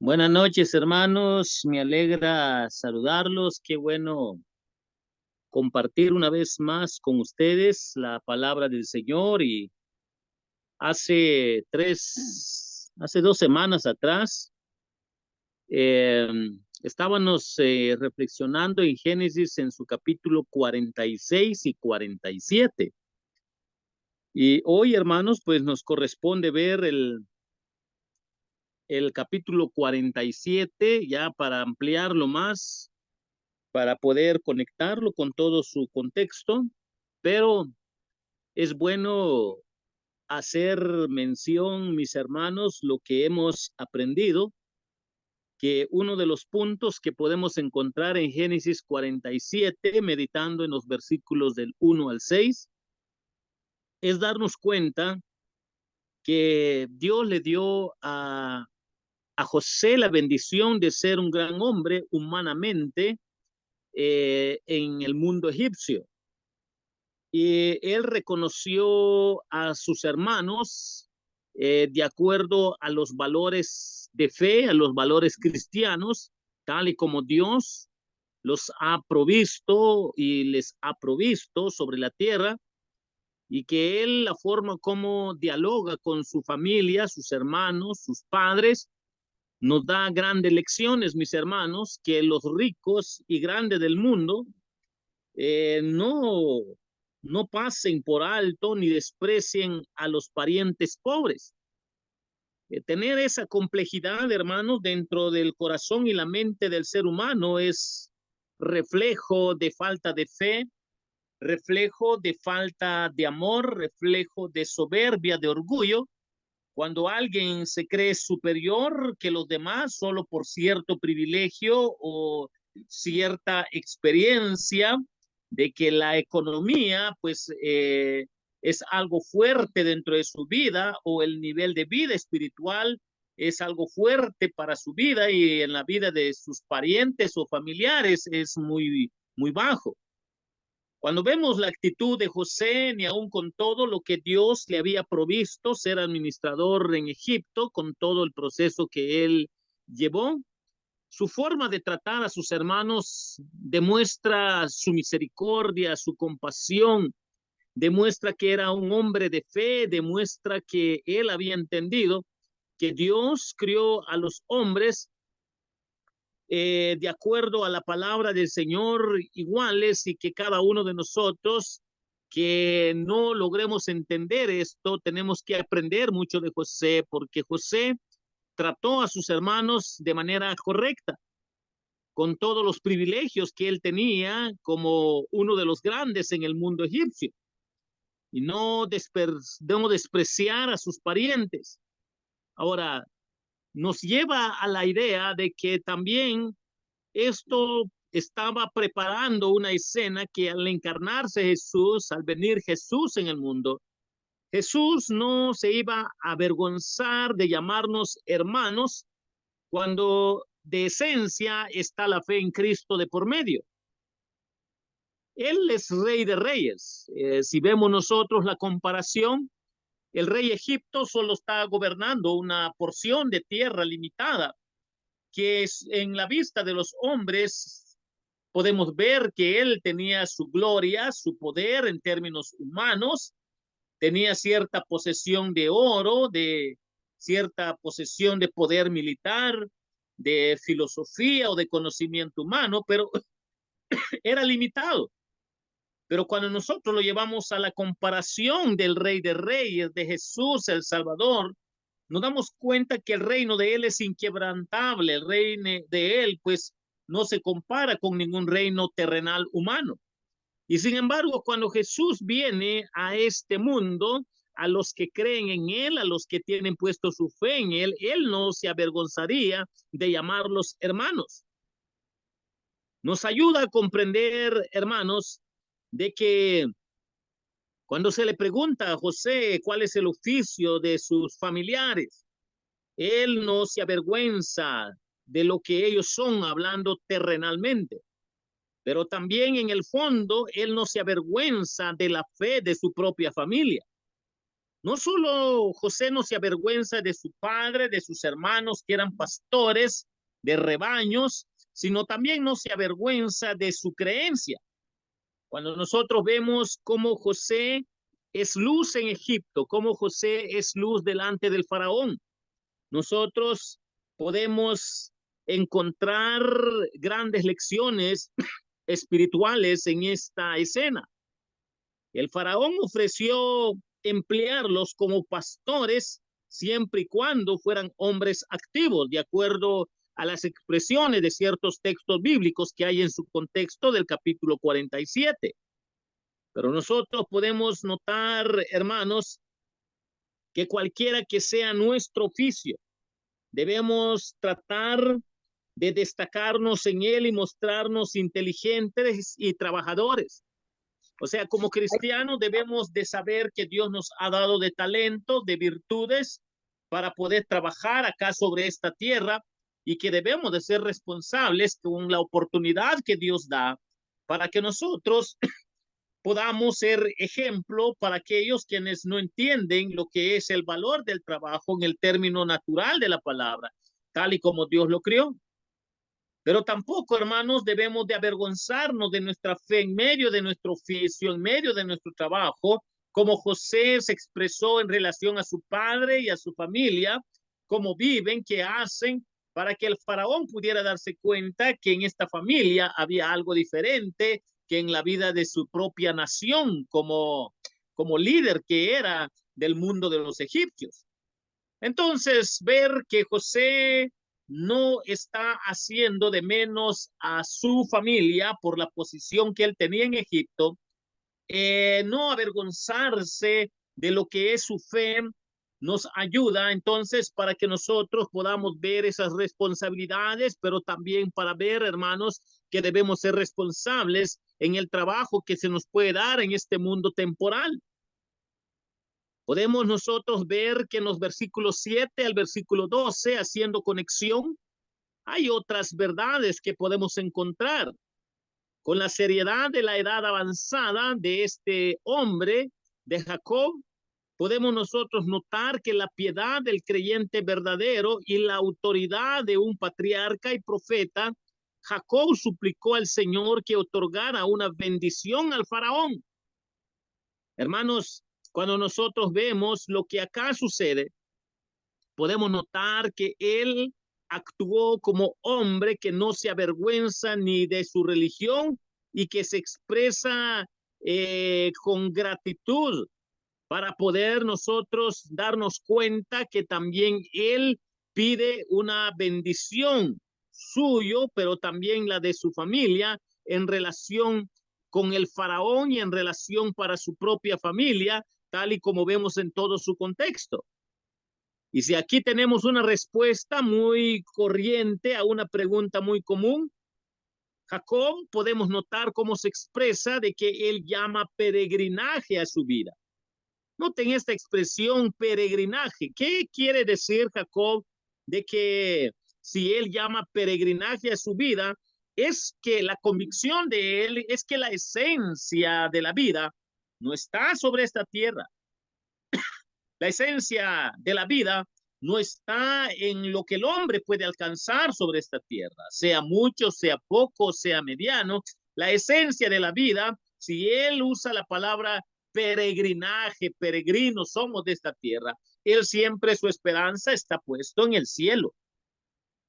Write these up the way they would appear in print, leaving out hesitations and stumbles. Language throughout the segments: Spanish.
Buenas noches, hermanos. Me alegra saludarlos. Qué bueno compartir una vez más con ustedes la palabra del Señor. Y hace 2 semanas atrás, eh, estábamos reflexionando en Génesis en su capítulo 46 y 47. Y hoy, hermanos, pues nos corresponde ver el capítulo 47, ya para ampliarlo más, para poder conectarlo con todo su contexto, pero es bueno hacer mención, mis hermanos, lo que hemos aprendido, que uno de los puntos que podemos encontrar en Génesis 47, meditando en los versículos del 1 al 6, es darnos cuenta que Dios le dio a José la bendición de ser un gran hombre humanamente en el mundo egipcio. Y él reconoció a sus hermanos de acuerdo a los valores de fe, a los valores cristianos, tal y como Dios los ha provisto y les ha provisto sobre la tierra, y que él, la forma como dialoga con su familia, sus hermanos, sus padres, nos da grandes lecciones, mis hermanos, que los ricos y grandes del mundo no pasen por alto ni desprecien a los parientes pobres. Tener esa complejidad, hermanos, dentro del corazón y la mente del ser humano es reflejo de falta de fe, reflejo de falta de amor, reflejo de soberbia, de orgullo. Cuando alguien se cree superior que los demás solo por cierto privilegio o cierta experiencia de que la economía pues es algo fuerte dentro de su vida, o el nivel de vida espiritual es algo fuerte para su vida, y en la vida de sus parientes o familiares es muy bajo. Cuando vemos la actitud de José, ni aun con todo lo que Dios le había provisto, ser administrador en Egipto, con todo el proceso que él llevó, su forma de tratar a sus hermanos demuestra su misericordia, su compasión, demuestra que era un hombre de fe, demuestra que él había entendido que Dios crió a los hombres de acuerdo a la palabra del Señor iguales, y que cada uno de nosotros que no logremos entender esto, tenemos que aprender mucho de José, porque José trató a sus hermanos de manera correcta, con todos los privilegios que él tenía como uno de los grandes en el mundo egipcio, y no despreciar a sus parientes. Ahora, nos lleva a la idea de que también esto estaba preparando una escena que al encarnarse Jesús, al venir Jesús en el mundo, Jesús no se iba a avergonzar de llamarnos hermanos cuando de esencia está la fe en Cristo de por medio. Él es Rey de Reyes. Si vemos nosotros la comparación, el rey Egipto solo está gobernando una porción de tierra limitada, que es en la vista de los hombres podemos ver que él tenía su gloria, su poder en términos humanos, tenía cierta posesión de oro, de cierta posesión de poder militar, de filosofía o de conocimiento humano, pero era limitado. Pero cuando nosotros lo llevamos a la comparación del Rey de Reyes, de Jesús el Salvador, nos damos cuenta que el reino de él es inquebrantable. El reino de él pues no se compara con ningún reino terrenal humano. Y sin embargo, cuando Jesús viene a este mundo, a los que creen en él, a los que tienen puesto su fe en él, él no se avergonzaría de llamarlos hermanos. Nos ayuda a comprender, hermanos, de que cuando se le pregunta a José cuál es el oficio de sus familiares, él no se avergüenza de lo que ellos son hablando terrenalmente, pero también en el fondo él no se avergüenza de la fe de su propia familia. No solo José no se avergüenza de su padre, de sus hermanos que eran pastores de rebaños, sino también no se avergüenza de su creencia. Cuando nosotros vemos cómo José es luz en Egipto, cómo José es luz delante del faraón, nosotros podemos encontrar grandes lecciones espirituales en esta escena. El faraón ofreció emplearlos como pastores siempre y cuando fueran hombres activos, de acuerdo a las expresiones de ciertos textos bíblicos que hay en su contexto del capítulo 47. Pero nosotros podemos notar, hermanos, que cualquiera que sea nuestro oficio, debemos tratar de destacarnos en él y mostrarnos inteligentes y trabajadores. O sea, como cristianos debemos de saber que Dios nos ha dado de talentos, de virtudes para poder trabajar acá sobre esta tierra y que debemos de ser responsables con la oportunidad que Dios da para que nosotros podamos ser ejemplo para aquellos quienes no entienden lo que es el valor del trabajo en el término natural de la palabra, tal y como Dios lo creó. Pero tampoco, hermanos, debemos de avergonzarnos de nuestra fe en medio de nuestro oficio, en medio de nuestro trabajo, como José se expresó en relación a su padre y a su familia, cómo viven, qué hacen, para que el faraón pudiera darse cuenta que en esta familia había algo diferente que en la vida de su propia nación como líder que era del mundo de los egipcios. Entonces, ver que José no está haciendo de menos a su familia por la posición que él tenía en Egipto, no avergonzarse de lo que es su fe, nos ayuda entonces para que nosotros podamos ver esas responsabilidades, pero también para ver, hermanos, que debemos ser responsables en el trabajo que se nos puede dar en este mundo temporal. Podemos nosotros ver que en los versículos 7 al versículo 12, haciendo conexión, hay otras verdades que podemos encontrar. Con la seriedad de la edad avanzada de este hombre, de Jacob, podemos nosotros notar que la piedad del creyente verdadero y la autoridad de un patriarca y profeta, Jacob suplicó al Señor que otorgara una bendición al faraón. Hermanos, cuando nosotros vemos lo que acá sucede, podemos notar que él actuó como hombre que no se avergüenza ni de su religión y que se expresa con gratitud para poder nosotros darnos cuenta que también él pide una bendición suyo, pero también la de su familia en relación con el faraón y en relación para su propia familia, tal y como vemos en todo su contexto. Y si aquí tenemos una respuesta muy corriente a una pregunta muy común, Jacob podemos notar cómo se expresa de que él llama peregrinaje a su vida. Noten esta expresión peregrinaje. ¿Qué quiere decir Jacob de que si él llama peregrinaje a su vida? Es que la convicción de él es que la esencia de la vida no está sobre esta tierra. La esencia de la vida no está en lo que el hombre puede alcanzar sobre esta tierra, sea mucho, sea poco, sea mediano. La esencia de la vida, si él usa la palabra peregrinaje, peregrinos somos de esta tierra, él siempre su esperanza está puesto en el cielo.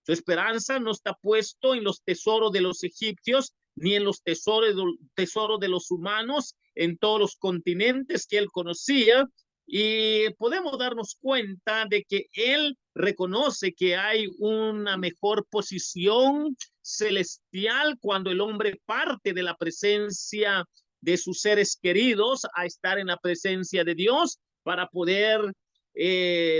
Su esperanza no está puesto en los tesoros de los egipcios, ni en los tesoros de los humanos, en todos los continentes que él conocía. Y podemos darnos cuenta de que él reconoce que hay una mejor posición celestial cuando el hombre parte de la presencia de sus seres queridos a estar en la presencia de Dios para poder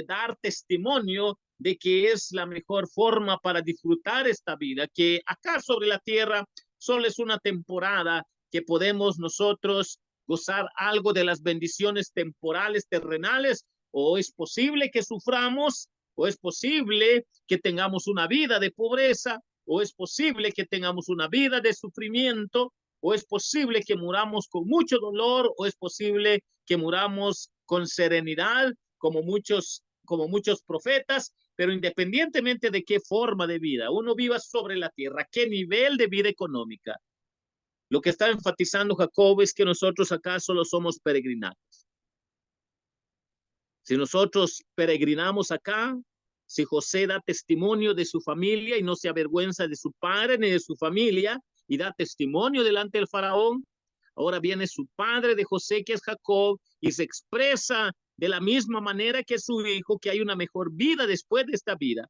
dar testimonio de que es la mejor forma para disfrutar esta vida, que acá sobre la tierra solo es una temporada que podemos nosotros gozar algo de las bendiciones temporales, terrenales, o es posible que suframos, o es posible que tengamos una vida de pobreza, o es posible que tengamos una vida de sufrimiento, o es posible que muramos con mucho dolor, o es posible que muramos con serenidad, como muchos profetas, pero independientemente de qué forma de vida uno viva sobre la tierra, qué nivel de vida económica, lo que está enfatizando Jacob es que nosotros acá solo somos peregrinos. Si nosotros peregrinamos acá, si José da testimonio de su familia y no se avergüenza de su padre ni de su familia y da testimonio delante del faraón, ahora viene su padre de José, que es Jacob, y se expresa de la misma manera que su hijo, que hay una mejor vida después de esta vida.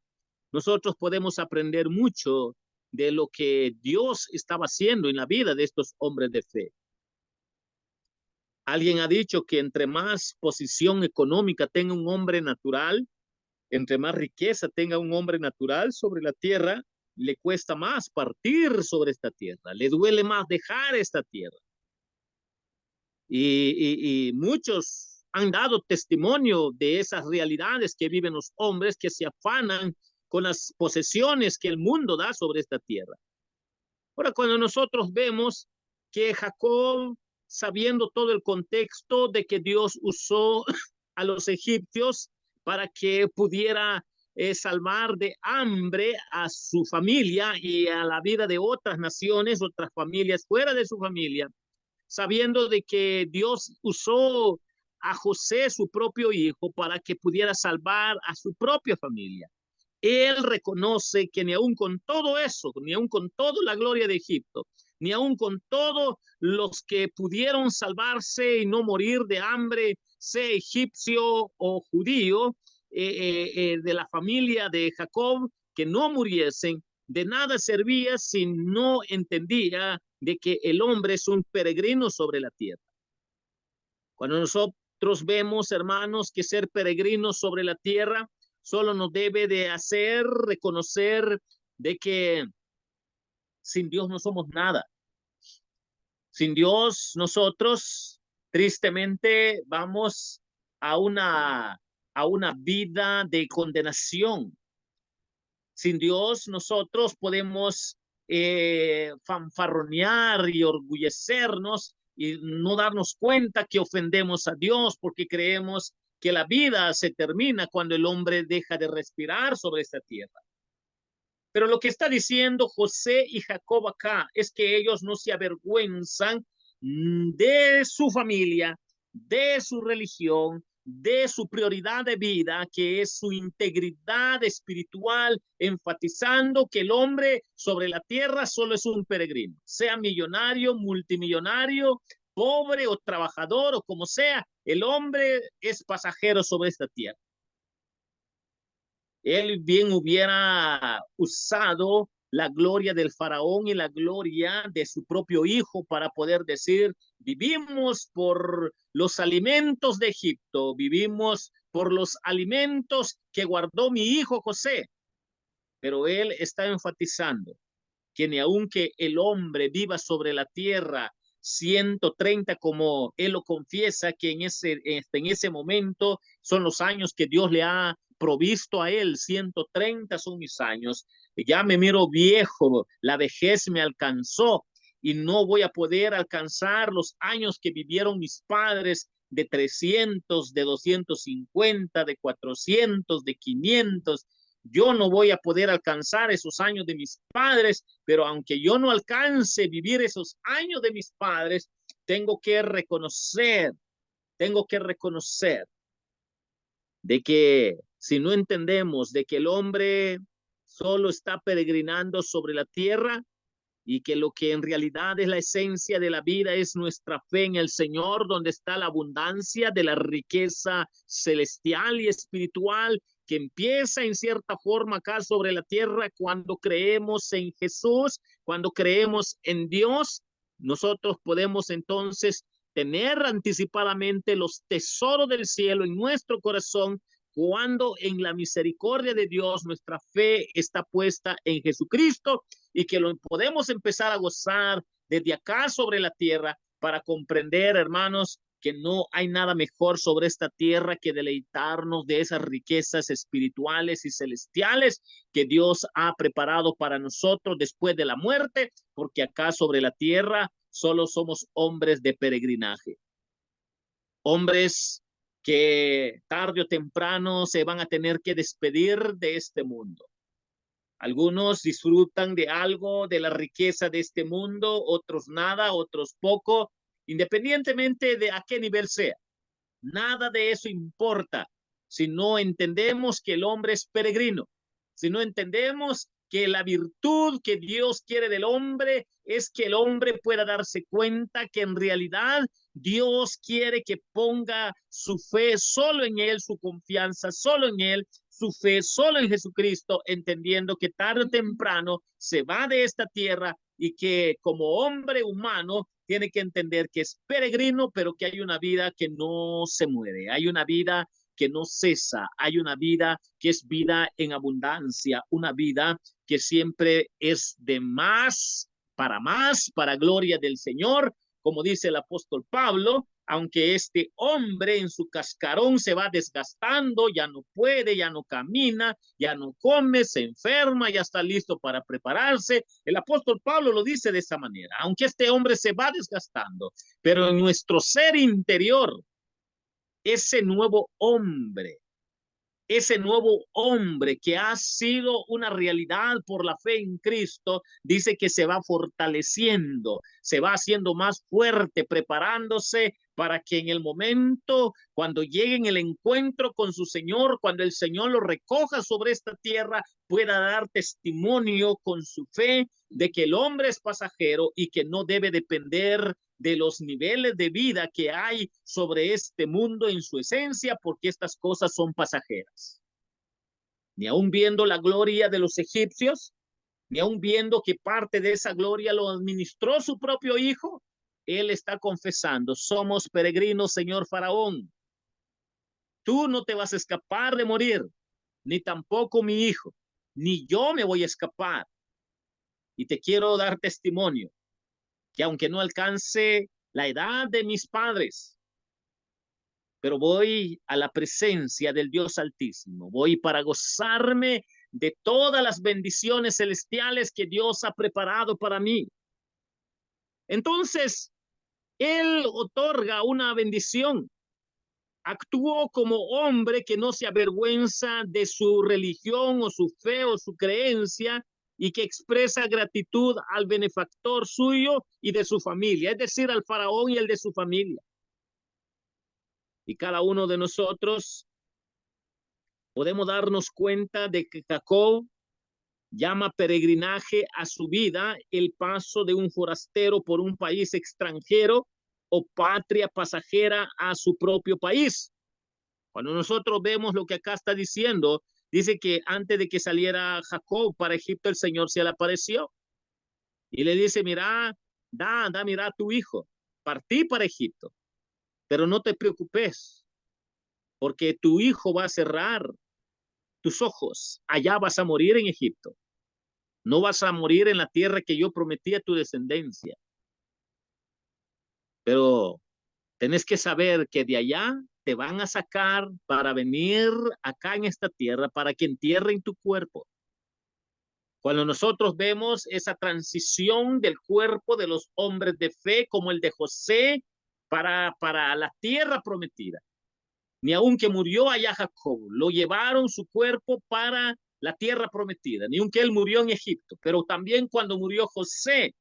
Nosotros podemos aprender mucho de lo que Dios estaba haciendo en la vida de estos hombres de fe. Alguien ha dicho que entre más posición económica tenga un hombre natural, entre más riqueza tenga un hombre natural sobre la tierra, le cuesta más partir sobre esta tierra, le duele más dejar esta tierra. Y muchos han dado testimonio de esas realidades que viven los hombres que se afanan con las posesiones que el mundo da sobre esta tierra. Ahora, cuando nosotros vemos que Jacob, sabiendo todo el contexto de que Dios usó a los egipcios para que pudiera salvar de hambre a su familia y a la vida de otras naciones, otras familias fuera de su familia, sabiendo de que Dios usó a José, su propio hijo, para que pudiera salvar a su propia familia. Él reconoce que ni aun con todo eso, ni aun con toda la gloria de Egipto, ni aun con todos los que pudieron salvarse y no morir de hambre, sea egipcio o judío, de la familia de Jacob, que no muriesen, de nada servía si no entendía de que el hombre es un peregrino sobre la tierra. Cuando nosotros vemos, hermanos, que ser peregrinos sobre la tierra solo nos debe de hacer reconocer de que sin Dios no somos nada. Sin Dios nosotros tristemente vamos a una vida de condenación. Sin Dios nosotros podemos fanfarronear y orgullecernos y no darnos cuenta que ofendemos a Dios porque creemos que la vida se termina cuando el hombre deja de respirar sobre esta tierra. Pero lo que está diciendo José y Jacob acá es que ellos no se avergüenzan de su familia, de su religión, de su prioridad de vida, que es su integridad espiritual, enfatizando que el hombre sobre la tierra solo es un peregrino, sea millonario, multimillonario, pobre o trabajador o como sea, el hombre es pasajero sobre esta tierra. Él bien hubiera usado la gloria del faraón y la gloria de su propio hijo para poder decir, vivimos por los alimentos de Egipto, vivimos por los alimentos que guardó mi hijo José. Pero él está enfatizando que ni aunque el hombre viva sobre la tierra 130, como él lo confiesa, que en ese momento son los años que Dios le ha provisto a él, 130 son mis años, ya me miro viejo, la vejez me alcanzó y no voy a poder alcanzar los años que vivieron mis padres de 300, de 250, de 400, de 500. Yo no voy a poder alcanzar esos años de mis padres, pero aunque yo no alcance vivir esos años de mis padres, tengo que reconocer de que si no entendemos de que el hombre solo está peregrinando sobre la tierra y que lo que en realidad es la esencia de la vida es nuestra fe en el Señor, donde está la abundancia de la riqueza celestial y espiritual que empieza en cierta forma acá sobre la tierra cuando creemos en Jesús, cuando creemos en Dios, nosotros podemos entonces tener anticipadamente los tesoros del cielo en nuestro corazón cuando en la misericordia de Dios nuestra fe está puesta en Jesucristo y que lo podemos empezar a gozar desde acá sobre la tierra para comprender, hermanos, que no hay nada mejor sobre esta tierra que deleitarnos de esas riquezas espirituales y celestiales que Dios ha preparado para nosotros después de la muerte, porque acá sobre la tierra solo somos hombres de peregrinaje, hombres que tarde o temprano se van a tener que despedir de este mundo. Algunos disfrutan de algo, de la riqueza de este mundo, otros nada, otros poco, independientemente de a qué nivel sea. Nada de eso importa si no entendemos que el hombre es peregrino, si no entendemos que la virtud que Dios quiere del hombre es que el hombre pueda darse cuenta que en realidad Dios quiere que ponga su fe solo en Él, su confianza solo en Él, su fe solo en Jesucristo, entendiendo que tarde o temprano se va de esta tierra y que como hombre humano tiene que entender que es peregrino, pero que hay una vida que no se muere, hay una vida que no cesa, hay una vida que es vida en abundancia, una vida que siempre es de más, para gloria del Señor, como dice el apóstol Pablo, aunque este hombre en su cascarón se va desgastando, ya no puede, ya no camina, ya no come, se enferma, ya está listo para prepararse. El apóstol Pablo lo dice de esa manera, aunque este hombre se va desgastando, pero en nuestro ser interior, ese nuevo hombre que ha sido una realidad por la fe en Cristo, dice que se va fortaleciendo, se va haciendo más fuerte, preparándose para que en el momento, cuando llegue en el encuentro con su Señor, cuando el Señor lo recoja sobre esta tierra, pueda dar testimonio con su fe de que el hombre es pasajero y que no debe depender de los niveles de vida que hay sobre este mundo en su esencia, porque estas cosas son pasajeras. Ni aun viendo la gloria de los egipcios, ni aun viendo que parte de esa gloria lo administró su propio hijo, él está confesando, somos peregrinos, señor Faraón. Tú no te vas a escapar de morir, ni tampoco mi hijo, ni yo me voy a escapar. Y te quiero dar testimonio que aunque no alcance la edad de mis padres, pero voy a la presencia del Dios Altísimo, voy para gozarme de todas las bendiciones celestiales que Dios ha preparado para mí. Entonces, Él otorga una bendición. Actuó como hombre que no se avergüenza de su religión o su fe o su creencia y que expresa gratitud al benefactor suyo y de su familia, es decir, al faraón y el de su familia. Y cada uno de nosotros podemos darnos cuenta de que Jacob llama peregrinaje a su vida el paso de un forastero por un país extranjero o patria pasajera a su propio país. Cuando nosotros vemos lo que acá está diciendo, dice que antes de que saliera Jacob para Egipto, el Señor se le apareció y le dice, mira, mira a tu hijo, partí para Egipto, pero no te preocupes, porque tu hijo va a cerrar tus ojos, allá vas a morir en Egipto, no vas a morir en la tierra que yo prometí a tu descendencia, pero tenés que saber que de allá te van a sacar para venir acá en esta tierra, para que entierren tu cuerpo. Cuando nosotros vemos esa transición del cuerpo de los hombres de fe, como el de José, para la tierra prometida, ni aunque murió allá Jacob, lo llevaron su cuerpo para la tierra prometida, ni aunque él murió en Egipto, pero también cuando murió José,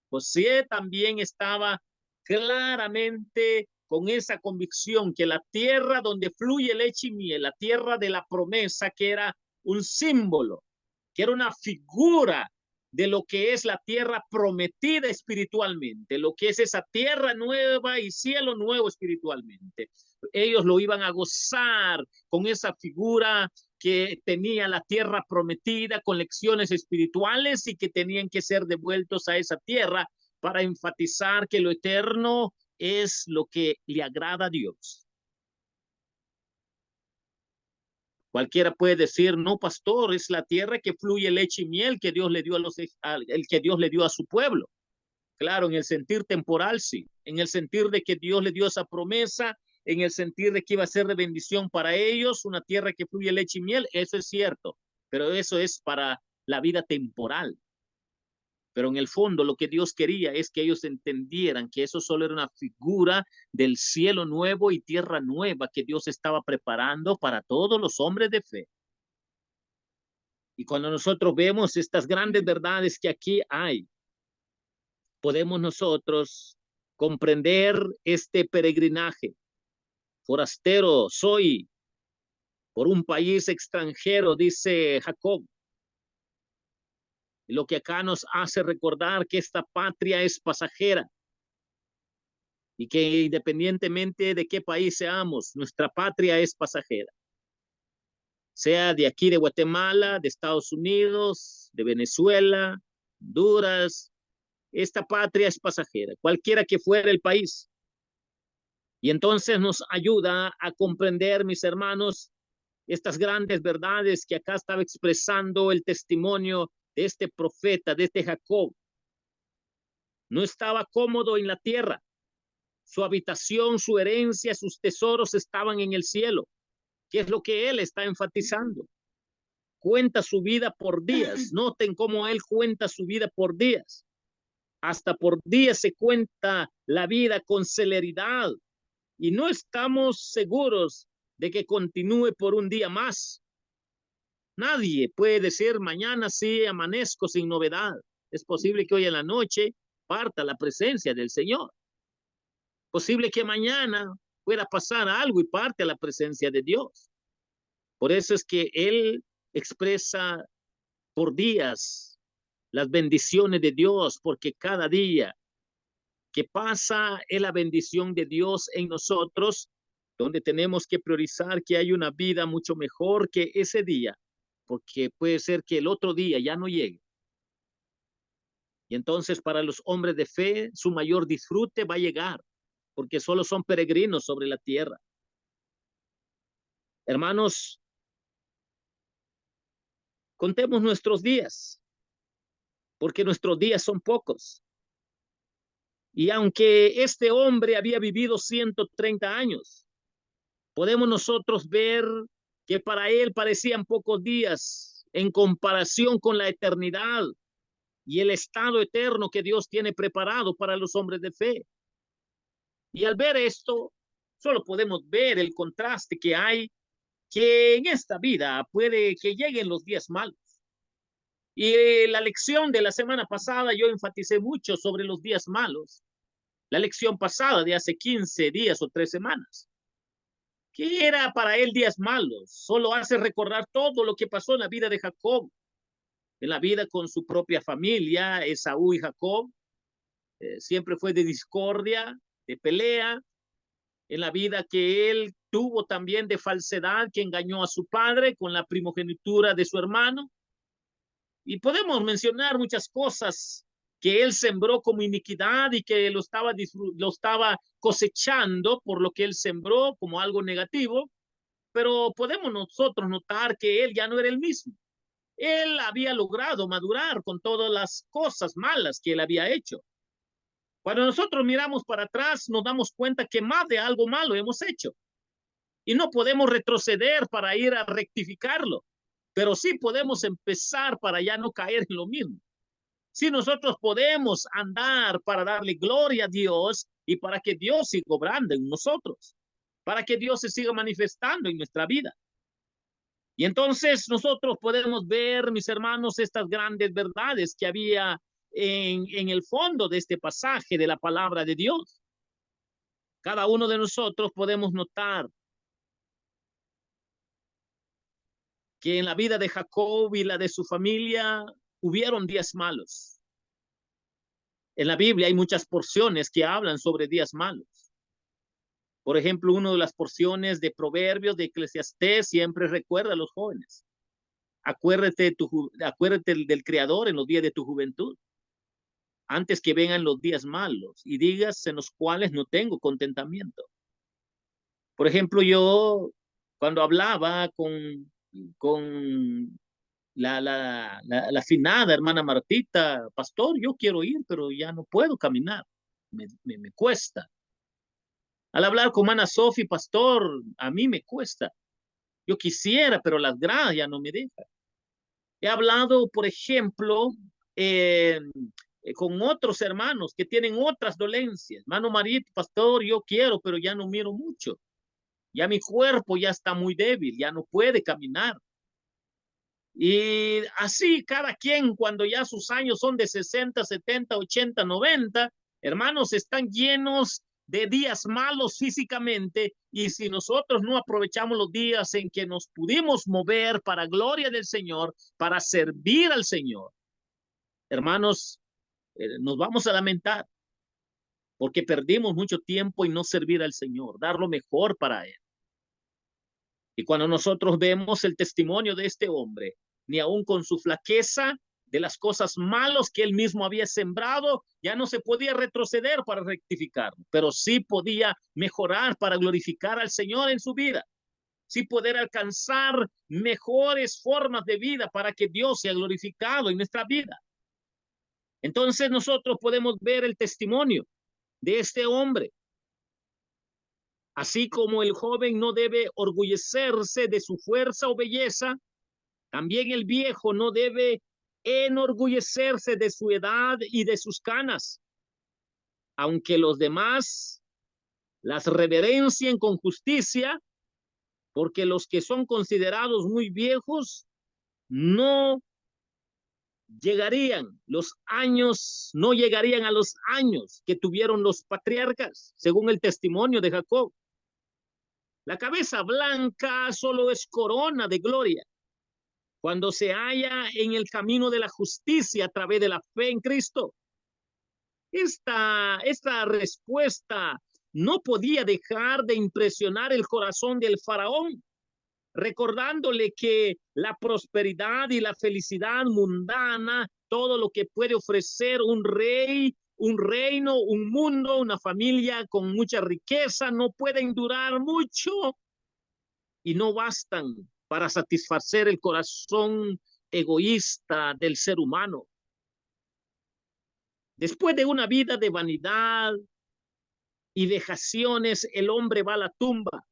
José también estaba claramente con esa convicción que la tierra donde fluye leche y miel, la tierra de la promesa, que era un símbolo, que era una figura de lo que es la tierra prometida espiritualmente, lo que es esa tierra nueva y cielo nuevo espiritualmente. Ellos lo iban a gozar con esa figura que tenía la tierra prometida, con lecciones espirituales y que tenían que ser devueltos a esa tierra para enfatizar que lo eterno es lo que le agrada a Dios. Cualquiera puede decir, no, pastor, es la tierra que fluye leche y miel que Dios le dio el que Dios le dio a su pueblo. Claro, en el sentir temporal, sí. En el sentir de que Dios le dio esa promesa, en el sentir de que iba a ser de bendición para ellos, una tierra que fluye leche y miel, eso es cierto. Pero eso es para la vida temporal. Pero en el fondo lo que Dios quería es que ellos entendieran que eso solo era una figura del cielo nuevo y tierra nueva que Dios estaba preparando para todos los hombres de fe. Y cuando nosotros vemos estas grandes verdades que aquí hay, podemos nosotros comprender este peregrinaje. Forastero soy por un país extranjero, dice Jacob. Lo que acá nos hace recordar que esta patria es pasajera y que independientemente de qué país seamos, nuestra patria es pasajera. Sea de aquí de Guatemala, de Estados Unidos, de Venezuela, Honduras, esta patria es pasajera, cualquiera que fuera el país. Y entonces nos ayuda a comprender, mis hermanos, estas grandes verdades que acá estaba expresando el testimonio de este profeta, de este Jacob. No estaba cómodo en la tierra. Su habitación, su herencia, sus tesoros estaban en el cielo, que es lo que él está enfatizando. Cuenta su vida por días. Noten cómo él cuenta su vida por días. Hasta por días se cuenta la vida con celeridad y no estamos seguros de que continúe por un día más. Nadie puede decir mañana sí amanezco sin novedad. Es posible que hoy en la noche parta la presencia del Señor. Posible que mañana pueda pasar algo y parte a la presencia de Dios. Por eso es que él expresa por días las bendiciones de Dios, porque cada día que pasa es la bendición de Dios en nosotros, donde tenemos que priorizar que hay una vida mucho mejor que ese día, porque puede ser que el otro día ya no llegue. Y entonces para los hombres de fe, su mayor disfrute va a llegar, porque solo son peregrinos sobre la tierra. Hermanos, contemos nuestros días, porque nuestros días son pocos. Y aunque este hombre había vivido 130 años, podemos nosotros ver que para él parecían pocos días en comparación con la eternidad y el estado eterno que Dios tiene preparado para los hombres de fe. Y al ver esto, solo podemos ver el contraste que hay, que en esta vida puede que lleguen los días malos. Y la lección de la semana pasada yo enfaticé mucho sobre los días malos. La lección pasada de hace 15 días o 3 semanas. ¿Qué era para él días malos? Solo hace recordar todo lo que pasó en la vida de Jacob, en la vida con su propia familia, Esaú y Jacob. Siempre fue de discordia, de pelea, en la vida que él tuvo también de falsedad, que engañó a su padre con la primogenitura de su hermano. Y podemos mencionar muchas cosas que él sembró como iniquidad y que lo estaba cosechando por lo que él sembró como algo negativo, pero podemos nosotros notar que él ya no era el mismo. Él había logrado madurar con todas las cosas malas que él había hecho. Cuando nosotros miramos para atrás, nos damos cuenta que más de algo malo hemos hecho. Y no podemos retroceder para ir a rectificarlo, pero sí podemos empezar para ya no caer en lo mismo. Si nosotros podemos andar para darle gloria a Dios y para que Dios siga obrando en nosotros, para que Dios se siga manifestando en nuestra vida. Y entonces nosotros podemos ver, mis hermanos, estas grandes verdades que había en el fondo de este pasaje de la palabra de Dios. Cada uno de nosotros podemos notar que en la vida de Jacob y la de su familia hubieron días malos. En la Biblia hay muchas porciones que hablan sobre días malos. Por ejemplo, una de las porciones de Proverbios, de Eclesiastés, siempre recuerda a los jóvenes. Acuérdate del Creador en los días de tu juventud, antes que vengan los días malos y días en los cuales no tengo contentamiento. Por ejemplo, yo cuando hablaba con la finada hermana Martita, pastor, yo quiero ir, pero ya no puedo caminar, me cuesta. Al hablar con Ana Sofi, pastor, a mí me cuesta. Yo quisiera, pero las gradas ya no me dejan. He hablado, por ejemplo, eh, con otros hermanos que tienen otras dolencias. Hermano Marito, pastor, yo quiero, pero ya no miro mucho. Ya mi cuerpo ya está muy débil, ya no puede caminar. Y así cada quien, cuando ya sus años son de 60, 70, 80, 90, hermanos, están llenos de días malos físicamente, y si nosotros no aprovechamos los días en que nos pudimos mover para gloria del Señor, para servir al Señor, hermanos, nos vamos a lamentar porque perdimos mucho tiempo en no servir al Señor, dar lo mejor para Él. Y cuando nosotros vemos el testimonio de este hombre, ni aun con su flaqueza, de las cosas malas que él mismo había sembrado, ya no se podía retroceder para rectificar, pero sí podía mejorar para glorificar al Señor en su vida, sí poder alcanzar mejores formas de vida para que Dios sea glorificado en nuestra vida. Entonces nosotros podemos ver el testimonio de este hombre. Así como el joven no debe orgullecerse de su fuerza o belleza, también el viejo no debe enorgullecerse de su edad y de sus canas, aunque los demás las reverencien con justicia, porque los que son considerados muy viejos no no llegarían a los años que tuvieron los patriarcas, según el testimonio de Jacob. La cabeza blanca solo es corona de gloria cuando se halla en el camino de la justicia a través de la fe en Cristo. Esta respuesta no podía dejar de impresionar el corazón del faraón, recordándole que la prosperidad y la felicidad mundana, todo lo que puede ofrecer un rey, un reino, un mundo, una familia con mucha riqueza, no pueden durar mucho y no bastan para satisfacer el corazón egoísta del ser humano. Después de una vida de vanidad y vejaciones, el hombre va a la tumba,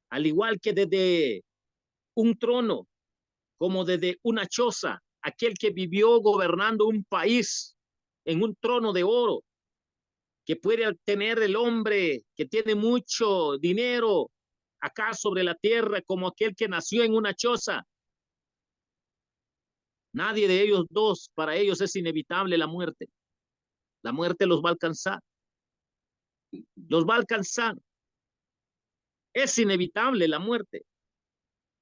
al igual que desde un trono, como desde una choza, aquel que vivió gobernando un país en un trono de oro, que puede tener el hombre que tiene mucho dinero acá sobre la tierra, como aquel que nació en una choza. Nadie de ellos dos, para ellos es inevitable la muerte. La muerte los va a alcanzar. Los va a alcanzar. Es inevitable la muerte.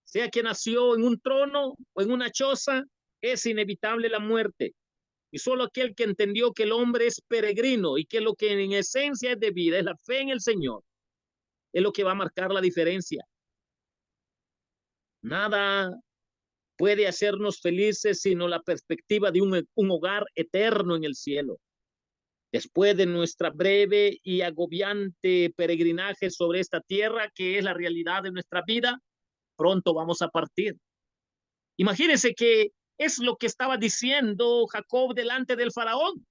Sea que nació en un trono o en una choza, es inevitable la muerte. Y solo aquel que entendió que el hombre es peregrino y que lo que en esencia es de vida, es la fe en el Señor, es lo que va a marcar la diferencia. Nada puede hacernos felices sino la perspectiva de un hogar eterno en el cielo. Después de nuestra breve y agobiante peregrinaje sobre esta tierra, que es la realidad de nuestra vida, pronto vamos a partir. Imagínense que es lo que estaba diciendo Jacob delante del faraón.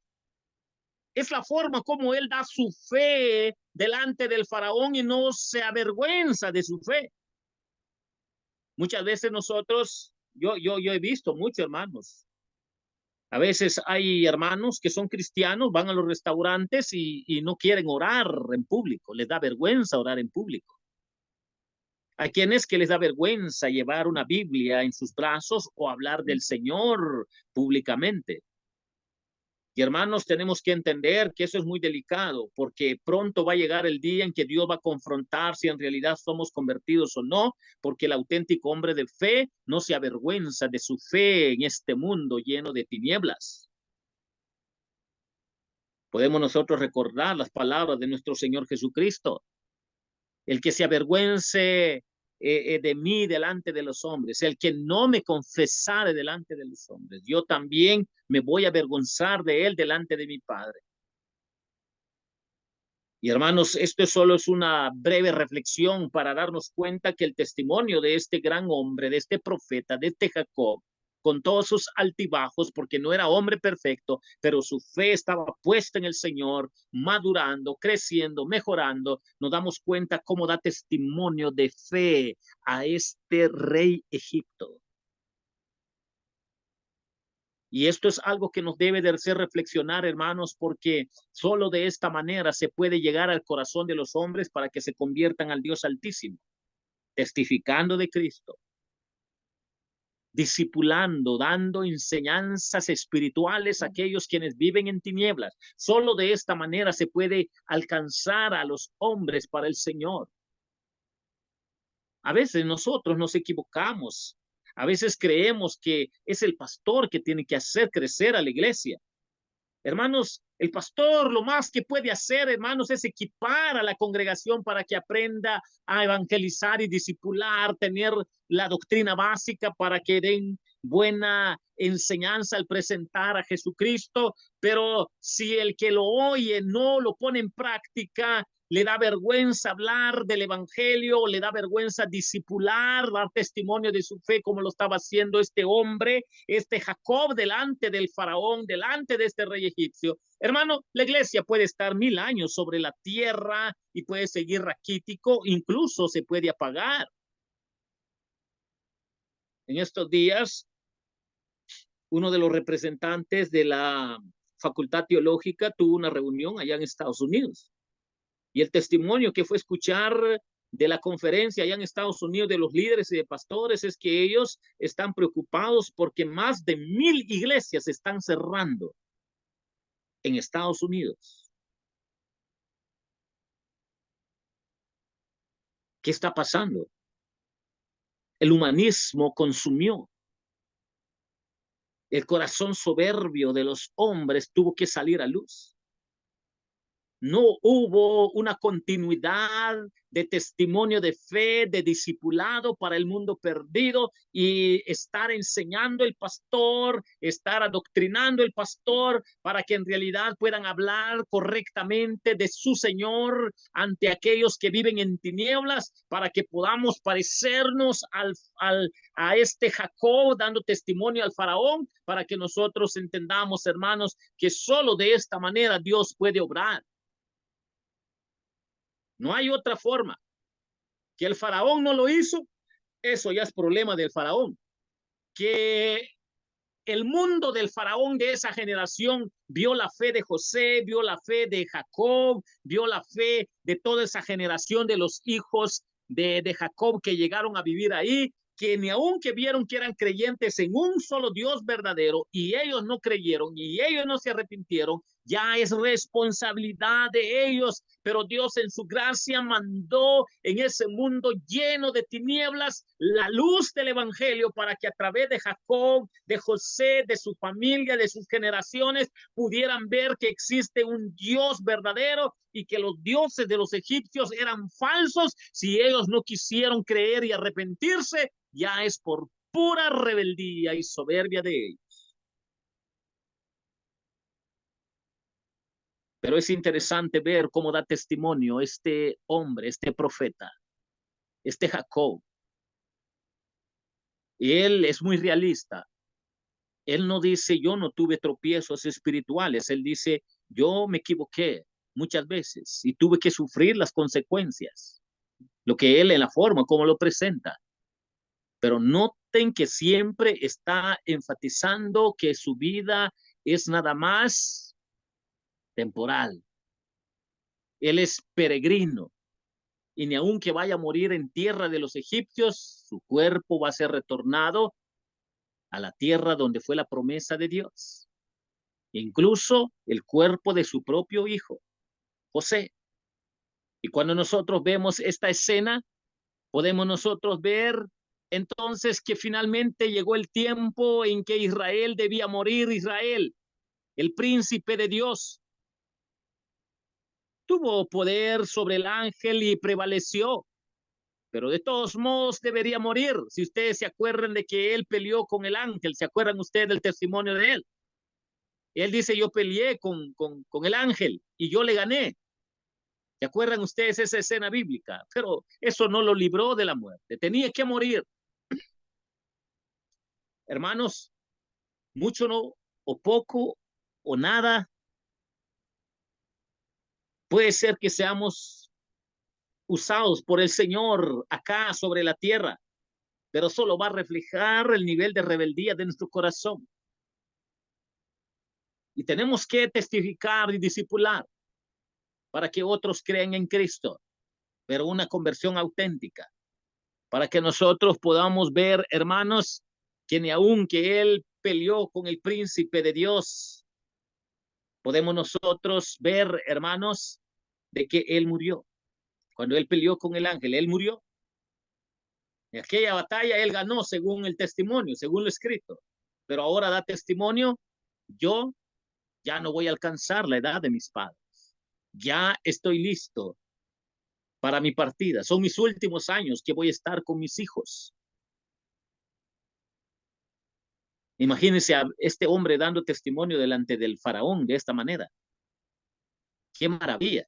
Es la forma como él da su fe delante del faraón y no se avergüenza de su fe. Muchas veces nosotros, yo he visto muchos hermanos. A veces hay hermanos que son cristianos, van a los restaurantes y no quieren orar en público, les da vergüenza orar en público. Hay quienes que les da vergüenza llevar una Biblia en sus brazos o hablar del Señor públicamente. Y hermanos, tenemos que entender que eso es muy delicado, porque pronto va a llegar el día en que Dios va a confrontar si en realidad somos convertidos o no, porque el auténtico hombre de fe no se avergüenza de su fe en este mundo lleno de tinieblas. Podemos nosotros recordar las palabras de nuestro Señor Jesucristo. El que se avergüence de mí delante de los hombres, el que no me confesare delante de los hombres, yo también me voy a avergonzar de él delante de mi Padre. Y hermanos, esto solo es una breve reflexión para darnos cuenta que el testimonio de este gran hombre, de este profeta, de este Jacob, con todos sus altibajos, porque no era hombre perfecto, pero su fe estaba puesta en el Señor, madurando, creciendo, mejorando. Nos damos cuenta cómo da testimonio de fe a este rey Egipto. Y esto es algo que nos debe de hacer reflexionar, hermanos, porque solo de esta manera se puede llegar al corazón de los hombres para que se conviertan al Dios Altísimo, testificando de Cristo, discipulando, dando enseñanzas espirituales a aquellos quienes viven en tinieblas. Solo de esta manera se puede alcanzar a los hombres para el Señor. A veces nosotros nos equivocamos. A veces creemos que es el pastor que tiene que hacer crecer a la iglesia. Hermanos, el pastor lo más que puede hacer, hermanos, es equipar a la congregación para que aprenda a evangelizar y discipular, tener la doctrina básica para que den buena enseñanza al presentar a Jesucristo. Pero si el que lo oye no lo pone en práctica, le da vergüenza hablar del evangelio, le da vergüenza discipular, dar testimonio de su fe como lo estaba haciendo este hombre, este Jacob, delante del faraón, delante de este rey egipcio. Hermano, la iglesia puede estar 1000 años sobre la tierra y puede seguir raquítico, incluso se puede apagar. En estos días, uno de los representantes de la Facultad Teológica tuvo una reunión allá en Estados Unidos. Y el testimonio que fue escuchar de la conferencia allá en Estados Unidos de los líderes y de pastores es que ellos están preocupados porque más de 1000 iglesias están cerrando en Estados Unidos. ¿Qué está pasando? El humanismo consumió. El corazón soberbio de los hombres tuvo que salir a luz. No hubo una continuidad de testimonio de fe, de discipulado para el mundo perdido, y estar enseñando el pastor, estar adoctrinando el pastor para que en realidad puedan hablar correctamente de su Señor ante aquellos que viven en tinieblas, para que podamos parecernos a este Jacob dando testimonio al faraón, para que nosotros entendamos, hermanos, que solo de esta manera Dios puede obrar. No hay otra forma. Que el faraón no lo hizo, eso ya es problema del faraón. Que el mundo del faraón de esa generación vio la fe de José, vio la fe de Jacob, vio la fe de toda esa generación de los hijos de Jacob que llegaron a vivir ahí, que ni aun que vieron que eran creyentes en un solo Dios verdadero y ellos no creyeron y ellos no se arrepintieron, ya es responsabilidad de ellos, pero Dios en su gracia mandó en ese mundo lleno de tinieblas la luz del evangelio para que a través de Jacob, de José, de su familia, de sus generaciones, pudieran ver que existe un Dios verdadero y que los dioses de los egipcios eran falsos. Si ellos no quisieron creer y arrepentirse, ya es por pura rebeldía y soberbia de ellos. Pero es interesante ver cómo da testimonio este hombre, este profeta, este Jacob. Y él es muy realista. Él no dice, yo no tuve tropiezos espirituales. Él dice, yo me equivoqué muchas veces y tuve que sufrir las consecuencias. Lo que él en la forma como lo presenta. Pero noten que siempre está enfatizando que su vida es nada más temporal. Él es peregrino. Y ni aun que vaya a morir en tierra de los egipcios, su cuerpo va a ser retornado a la tierra donde fue la promesa de Dios. E incluso el cuerpo de su propio hijo, José. Y cuando nosotros vemos esta escena, podemos nosotros ver entonces que finalmente llegó el tiempo en que Israel debía morir. Israel, el príncipe de Dios, tuvo poder sobre el ángel y prevaleció, pero de todos modos debería morir. Si ustedes se acuerdan de que él peleó con el ángel, ¿se acuerdan ustedes del testimonio de él? Él dice, yo peleé con el ángel y yo le gané. ¿Se acuerdan ustedes esa escena bíblica? Pero eso no lo libró de la muerte. Tenía que morir. Hermanos, mucho no, o poco, o nada, puede ser que seamos usados por el Señor acá sobre la tierra, pero solo va a reflejar el nivel de rebeldía de nuestro corazón. Y tenemos que testificar y discipular para que otros crean en Cristo, pero una conversión auténtica, para que nosotros podamos ver, hermanos, que ni aun que Él peleó con el príncipe de Dios, podemos nosotros ver, hermanos, de que Él murió. Cuando Él peleó con el ángel, Él murió. En aquella batalla Él ganó según el testimonio, según lo escrito. Pero ahora da testimonio, yo ya no voy a alcanzar la edad de mis padres. Ya estoy listo para mi partida. Son mis últimos años que voy a estar con mis hijos. Imagínense a este hombre dando testimonio delante del faraón de esta manera. ¡Qué maravilla!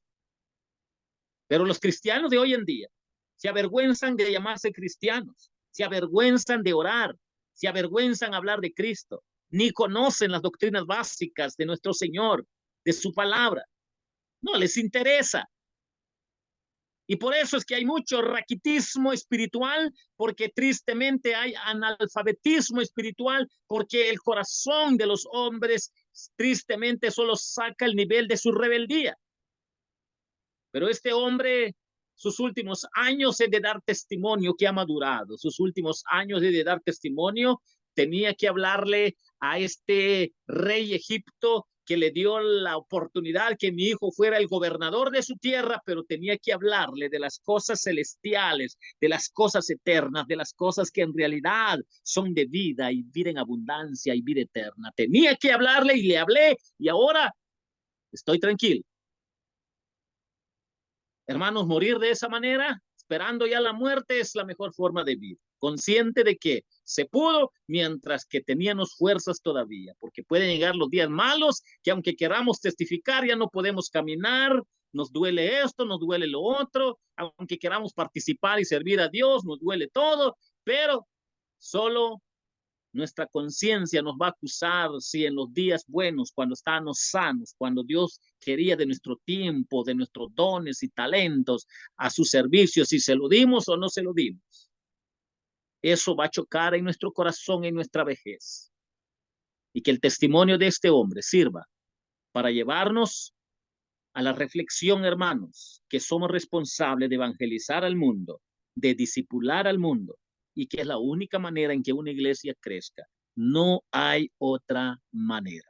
Pero los cristianos de hoy en día se avergüenzan de llamarse cristianos, se avergüenzan de orar, se avergüenzan de hablar de Cristo, ni conocen las doctrinas básicas de nuestro Señor, de su palabra. No les interesa. Y por eso es que hay mucho raquitismo espiritual, porque tristemente hay analfabetismo espiritual, porque el corazón de los hombres tristemente solo saca el nivel de su rebeldía. Pero este hombre, sus últimos años es de dar testimonio que ha madurado, sus últimos años es de dar testimonio, tenía que hablarle a este rey Egipto que le dio la oportunidad que mi hijo fuera el gobernador de su tierra, pero tenía que hablarle de las cosas celestiales, de las cosas eternas, de las cosas que en realidad son de vida y vida en abundancia y vida eterna. Tenía que hablarle y le hablé y ahora estoy tranquilo. Hermanos, morir de esa manera, esperando ya la muerte, es la mejor forma de vivir. Consciente de que se pudo mientras que teníamos fuerzas todavía, porque pueden llegar los días malos, que aunque queramos testificar, ya no podemos caminar, nos duele esto, nos duele lo otro, aunque queramos participar y servir a Dios, nos duele todo, pero solo nuestra conciencia nos va a acusar si en los días buenos, cuando estábamos sanos, cuando Dios quería de nuestro tiempo, de nuestros dones y talentos a su servicio, si se lo dimos o no se lo dimos. Eso va a chocar en nuestro corazón en nuestra vejez. Y que el testimonio de este hombre sirva para llevarnos a la reflexión, hermanos, que somos responsables de evangelizar al mundo, de discipular al mundo, y que es la única manera en que una iglesia crezca. No hay otra manera.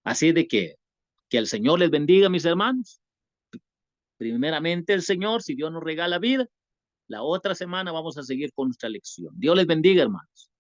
Así de que el Señor les bendiga, mis hermanos. Primeramente el Señor, si Dios nos regala vida, la otra semana vamos a seguir con nuestra lección. Dios les bendiga, hermanos.